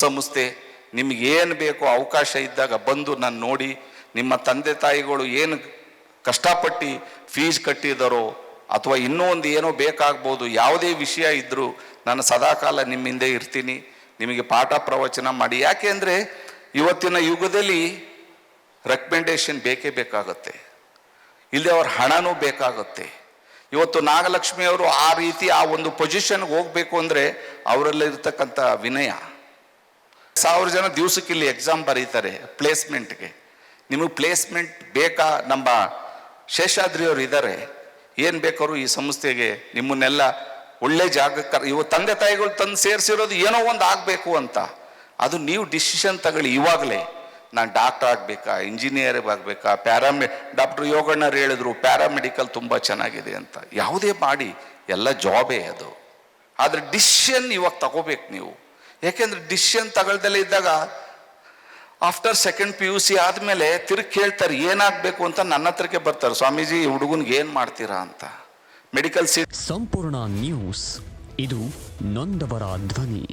ಸಂಸ್ಥೆ ನಿಮಗೇನು ಬೇಕೋ ಅವಕಾಶ ಇದ್ದಾಗ ಬಂದು ನಾನು ನೋಡಿ ನಿಮ್ಮ ತಂದೆ ತಾಯಿಗಳು ಏನು ಕಷ್ಟಪಟ್ಟು ಫೀಸ್ ಕಟ್ಟಿದಾರೋ ಅಥವಾ ಇನ್ನೂ ಒಂದು ಏನೋ ಬೇಕಾಗ್ಬೋದು, ಯಾವುದೇ ವಿಷಯ ಇದ್ದರೂ ನಾನು ಸದಾಕಾಲ ನಿಮ್ಮ ಹಿಂದೆ ಇರ್ತೀನಿ, ನಿಮಗೆ ಪಾಠ ಪ್ರವಚನ ಮಾಡಿ. ಯಾಕೆ ಅಂದರೆ ಇವತ್ತಿನ ಯುಗದಲ್ಲಿ ರೆಕಮೆಂಡೇಶನ್ ಬೇಕೇ ಬೇಕಾಗುತ್ತೆ, ಇಲ್ಲದೆ ಅವ್ರ ಹಣನೂ ಬೇಕಾಗುತ್ತೆ. ಇವತ್ತು ನಾಗಲಕ್ಷ್ಮಿಯವರು ಆ ರೀತಿ ಆ ಒಂದು ಪೊಸಿಷನ್ಗೆ ಹೋಗಬೇಕು ಅಂದರೆ ಅವರಲ್ಲಿರ್ತಕ್ಕಂಥ ವಿನಯ. 1000 ಜನ ದಿವಸಕ್ಕೆ ಇಲ್ಲಿ ಎಕ್ಸಾಮ್ ಬರೀತಾರೆ ಪ್ಲೇಸ್ಮೆಂಟ್ಗೆ. ನಿಮಗೆ ಪ್ಲೇಸ್ಮೆಂಟ್ ಬೇಕಾ? ನಮ್ಮ ಶೇಷಾದ್ರಿಯವರು ಇದ್ದಾರೆ, ಏನು ಬೇಕಾದ್ರು ಈ ಸಂಸ್ಥೆಗೆ ನಿಮ್ಮನ್ನೆಲ್ಲ ಒಳ್ಳೆ ಜಾಗಕ್ಕೆ ಇವ ತಂದೆ ತಾಯಿಗಳು ತಂದು ಸೇರಿಸಿರೋದು ಏನೋ ಒಂದು ಆಗಬೇಕು ಅಂತ. ಅದು ನೀವು ಡಿಸಿಷನ್ ತಗೊಳ್ಳಿ ಇವಾಗಲೇ. ನಾನು ಡಾಕ್ಟರ್ ಆಗಬೇಕಾ, ಇಂಜಿನಿಯರ್ ಆಗಬೇಕಾ, ಡಾಕ್ಟರ್ ಯೋಗಣ್ಣರು ಹೇಳಿದ್ರು ಪ್ಯಾರಾಮೆಡಿಕಲ್ ತುಂಬ ಚೆನ್ನಾಗಿದೆ ಅಂತ. ಯಾವುದೇ ಮಾಡಿ ಎಲ್ಲ ಜಾಬೇ ಅದು. ಆದರೆ ಡಿಸಿಷನ್ ಇವಾಗ ತಗೋಬೇಕು ನೀವು. ಯಾಕೆಂದ್ರೆ ಡಿಸಿಷನ್ ತಗೊಳ್ದಲ್ಲೇ ಇದ್ದಾಗ ಆಫ್ಟರ್ ಸೆಕೆಂಡ್ PUC ಆದಮೇಲೆ ತಿರುಗಿ ಕೇಳ್ತಾರೆ ಏನಾಗಬೇಕು ಅಂತ. ನನ್ನ ಹತ್ರಕ್ಕೆ ಬರ್ತಾರೆ, ಸ್ವಾಮೀಜಿ ಹುಡುಗನ್ಗೆ ಏನು ಮಾಡ್ತೀರಾ ಅಂತ. Medical seat. ಸಂಪೂರ್ಣ ನ್ಯೂಸ್, ಇದು ನೊಂದವರ ಧ್ವನಿ.